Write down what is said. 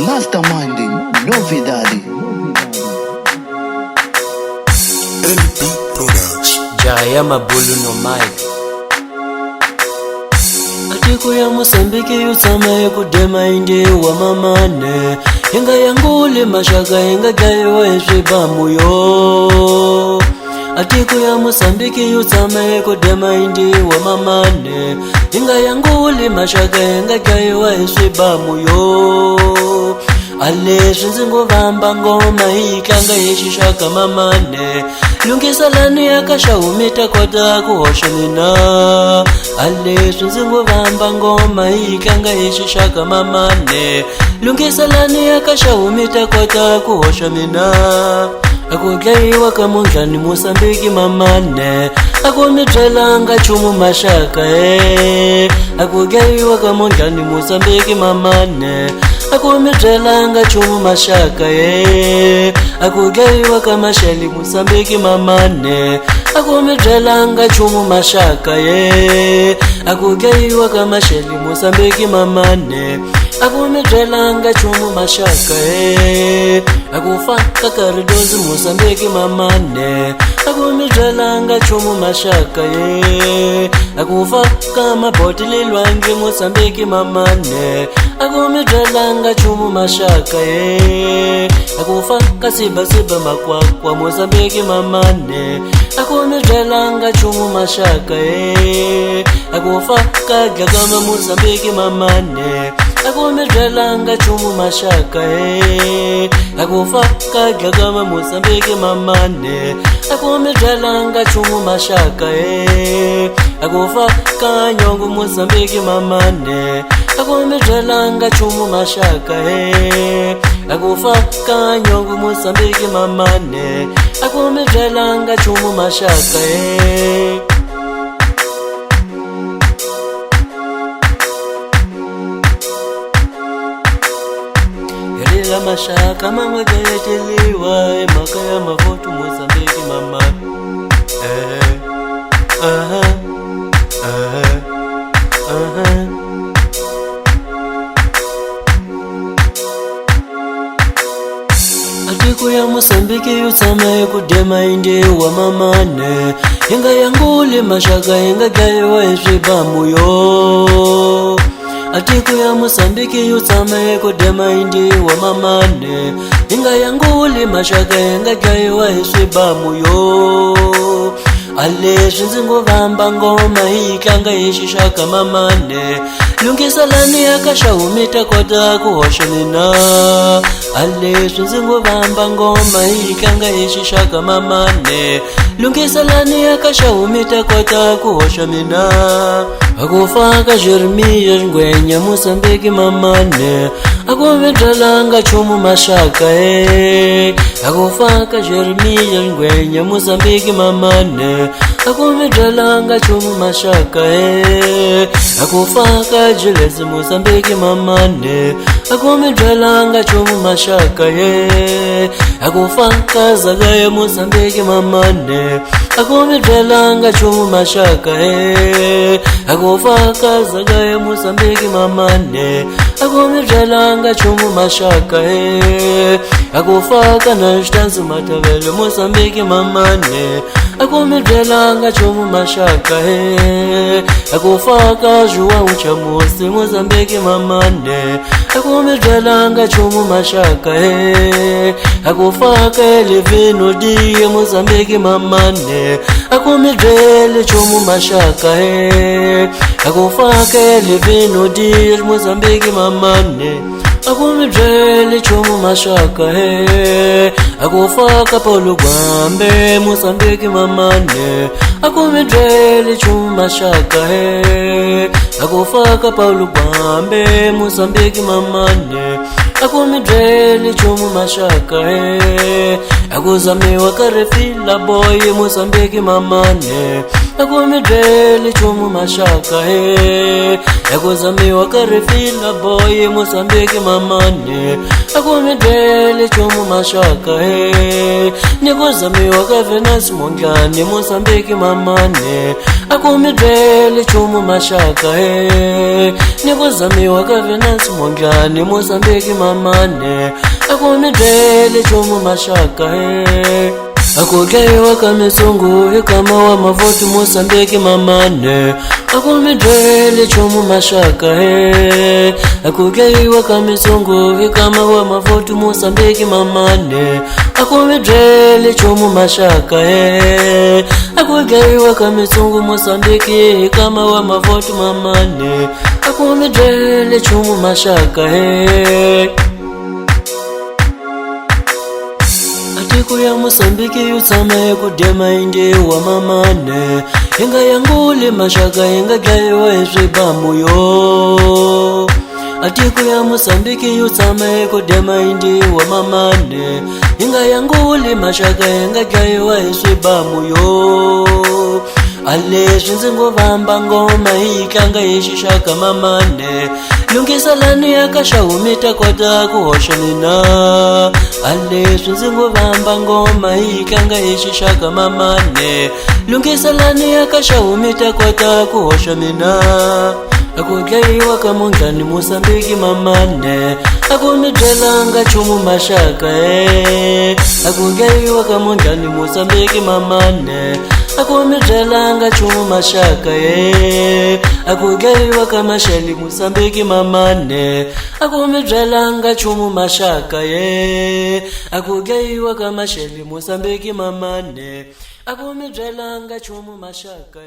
Masterminding, novidade. LP Products. Jaya Mabulu no Mike. Atiku ya Mosambiki yusama kudema indi wa mamane. Inga yanguli mashaka inga gayo eshibamu yo. Atiku ya Mosambiki yusama kudema indi wa mamane. Inga yanguli mashaka inga gayo eshibamu yo. Aleshinzi nguvamba ngoma ikanga yeshishaka mamane. Lungisalani yakashawumita kwata kuhosha nina. Aleshinzi nguvamba ngoma ikanga yeshishaka mamane. Lungisalani yakashawumita kwata kuhosha nina. Akudlaiwa kamundlani Mosambiki mamane. Akumitrelanga chumu mashaka Akudlaiwa kamundlani Mosambiki mamane. Akumitrelanga chumu mashaka Akudlaiwa kamasheli Mosambiki mamane. Akumitrelanga chumu mashaka Akudlaiwa kamasheli Mosambiki mamane. Akumitrelanga chumu mashaka Akufaka karidozi Mosambiki mamane. Akumitrelanga chumu mashaka Akufaka mabotili lwangi Mosambiki mamane. Akumitrelanga chumu mashaka Akufaka siba makwakwa Mosambiki mamane. Akumitrelanga chumu mashaka Akufaka gagama Mosambiki mamane. Akumitrelanga chumu mashaka Akufaka gagama Mosambiki mamane. Akumitrelanga chumu mashaka Akufaka nyongu Mosambiki mamane. Akumitrelanga chumu mashaka Akufaka nyongu Mosambiki mamane. Akumitrelanga chumu mashaka Yalila mashaka mama gayetiliwa maka ya mafotu Mosambiki mamane. Atiku ya Mosambiki yusama kudema indi wa mamane. Inga yanguli mashaka inga gayo eshibamu yo. Atiku ya Mosambiki yusama kudema indi wa mamane. Inga yanguli mashaka inga gayo eshibamu yo. Aleshinzi nguvamba ngoma ikanga yeshishaka mamane. Lungisalani yakashawumita kwata kuhosha nina. Aleshinzi nguvamba ngoma ikanga yeshishaka mamane. Lungisalani yakashawumita kwata kuhosha nina. Akufaka Jeremiah ngwenya Mosambiki mamane. Akumitrelanga chumu mashaka Akufaka Jeremiah ngwenya Mosambiki mamane. Akumitrelanga chumu mashaka Akufaka Julius Mosambiki mamane. Akumitrelanga chumu mashaka Akufaka Zagaya Mosambiki mamane. Akumitrelanga chumu mashaka Akufaka Zagaya Mosambiki mamane. Akumitrelanga chumu mashaka Akufaka Nashtanzi Matavele Mosambiki mamane. Akumitrelanga chumu mashaka Akufaka João Chamusi Mosambiki mamane. Akumitrelanga chumu mashaka Akufaka Elivino Diye Mosambiki mamane. Akumitrele chumu mashaka Akufaka Elivino Diye Mosambiki mamane. Akumitrele chumu mashaka Akufaka Paulo Gwambe Mosambiki mamane. Akumitrele chumu mashaka Akufaka Paulo Gwambe Mosambiki mamane. Akumitrele chumu mashaka Akuzamiwa Karefila boy Mosambiki mamane. akumidreli chumu mashaka yakuzamiwa karifila boy Mozambique mamane akumidreli chumu mashaka nikuzamiwa kavenasi Mondlane Mozambique mamane akumidreli chumu mashaka nikuzamiwa kavenasi Mondlane Mozambique mamane akumidreli chumu mashaka akugeiwa kamisungu kama wa mavotu Mozambique mamane akumidreli chumu mashaka akugeiwa kamisungu kama wa mavotu Mozambique mamane akumidreli chumu mashaka akugeiwa kamisungu Mozambique kama wa mavotu mamane akumidreli chumu mashaka Atiku ya Mozambique yutsama kudema inde wa mamane inga yanguli mashaka inga gaiwa eswibamu yo Atiku ya Mozambique yutsama kudema inde wa mamane inga yanguli mashaka inga gaiwa eswibamu yo Aleswi ndzi ngovamba ngoma ikanga yeshishaka mamane lungisa lani yakashahumita kota kuhosha nina Aleswi ndzi ngovamba ngoma ikanga yeshishaka mamane lungisa lani yakashahumita kota kuhosha mina akugeiwa kamondlane Mozambique mamane akumidrelanga chumu mashaka akugeiwa kamondlane Mozambique mamane akumidrelanga chumu mashaka akugeiwa kamasheli Mozambique mamane akumidrelanga chumu mashaka akugeiwa kamasheli Mozambique mamane akumidrelanga chumu mashaka